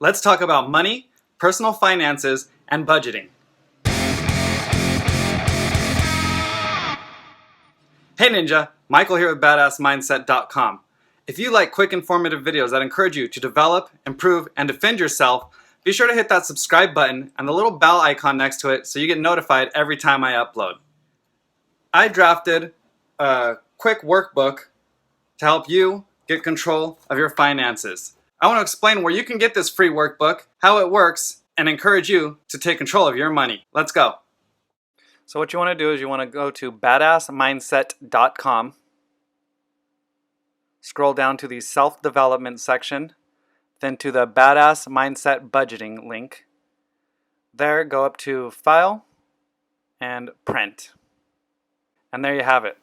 Let's talk about money, personal finances, and budgeting. Hey Ninja, Michael here with BadassMindset.com. If you like quick, informative videos that encourage you to develop, improve, and defend yourself, be sure to hit that subscribe button and the little bell icon next to it so you get notified every time I upload. I drafted a quick workbook to help you get control of your finances. I want to explain where you can get this free workbook, how it works, and encourage you to take control of your money. Let's go. So what you want to do is you want to go to BadassMindset.com, scroll down to the self-development section, then to the Badass Mindset Budgeting link. There, go up to File and Print. And there you have it.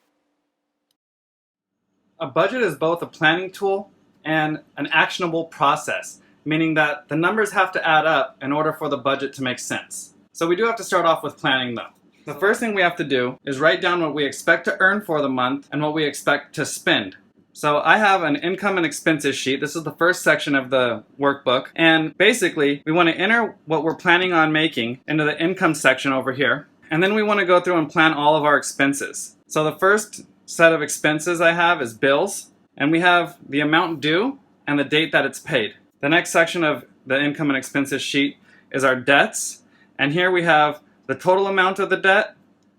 A budget is both a planning tool and an actionable process, meaning that the numbers have to add up in order for the budget to make sense. So we do have to start off with planning though. The first thing we have to do is write down what we expect to earn for the month and what we expect to spend. So I have an income and expenses sheet. This is the first section of the workbook. And basically, we want to enter what we're planning on making into the income section over here. And then we want to go through and plan all of our expenses. So the first set of expenses I have is bills. And we have the amount due and the date that it's paid. The next section of the income and expenses sheet is our debts. And here we have the total amount of the debt,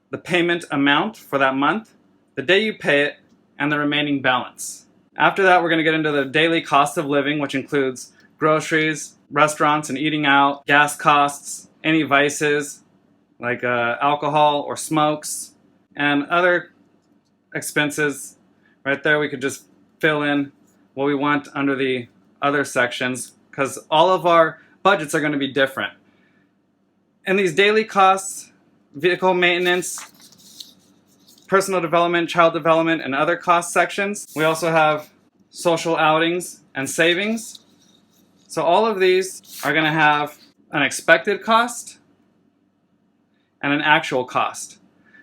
the payment amount for that month, the day you pay it, and the remaining balance. After that, we're going to get into the daily cost of living, which includes groceries, restaurants and eating out, gas costs, any vices like alcohol or smokes, and other expenses. Right there, we could just fill in what we want under the other sections because all of our budgets are going to be different. And these daily costs, vehicle maintenance, personal development, child development, and other cost sections. We also have social outings and savings. So all of these are going to have an expected cost and an actual cost.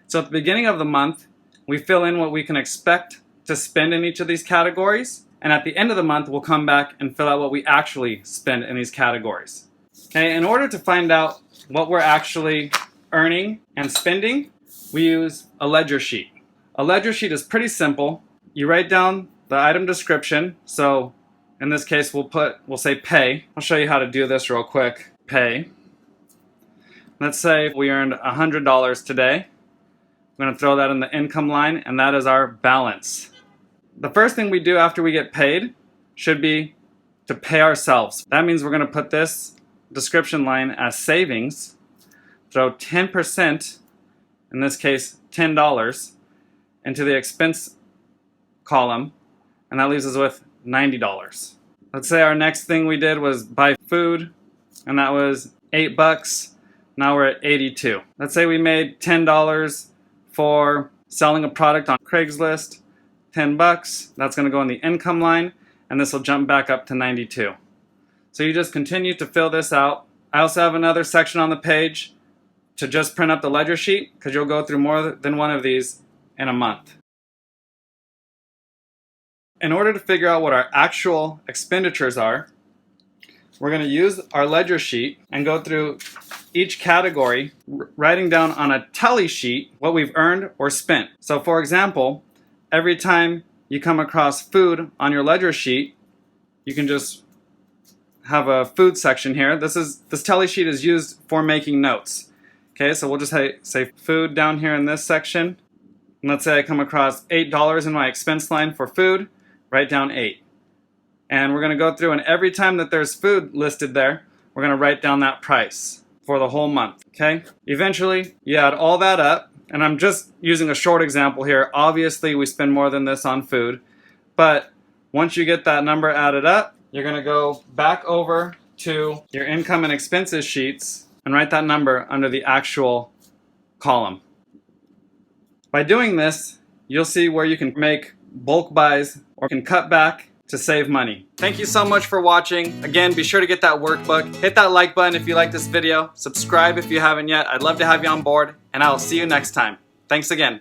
So at the beginning of the month, we fill in what we can expect to spend in each of these categories. And at the end of the month, we'll come back and fill out what we actually spend in these categories. Okay, in order to find out what we're actually earning and spending, we use a ledger sheet. A ledger sheet is pretty simple. You write down the item description. So in this case, we'll say pay. I'll show you how to do this real quick. Pay. Let's say we earned $100 today. I'm going to throw that in the income line, and that is our balance. The first thing we do after we get paid should be to pay ourselves. That means we're going to put this description line as savings, throw 10%, in this case $10, into the expense column, and that leaves us with $90. Let's say our next thing we did was buy food, and that was $8. Now we're at 82. Let's say we made $10 for selling a product on Craigslist, $10. That's going to go in the income line, and this will jump back up to 92. So you just continue to fill this out. I also have another section on the page to just print up the ledger sheet because you'll go through more than one of these in a month. In order to figure out what our actual expenditures are, we're going to use our ledger sheet and go through each category, writing down on a tally sheet what we've earned or spent. So for example, every time you come across food on your ledger sheet, you can just have a food section here. This tally sheet is used for making notes. Okay, so we'll just say food down here in this section. And let's say I come across $8 in my expense line for food, write down 8. And we're going to go through, and every time that there's food listed there, we're going to write down that price for the whole month. Okay? Eventually, you add all that up, and I'm just using a short example here. Obviously, we spend more than this on food, but once you get that number added up, you're going to go back over to your income and expenses sheets and write that number under the actual column. By doing this, you'll see where you can make bulk buys or can cut back to save money. Thank you so much for watching. Again, be sure to get that workbook. Hit that like button if you like this video. Subscribe if you haven't yet. I'd love to have you on board, and I will see you next time. Thanks again.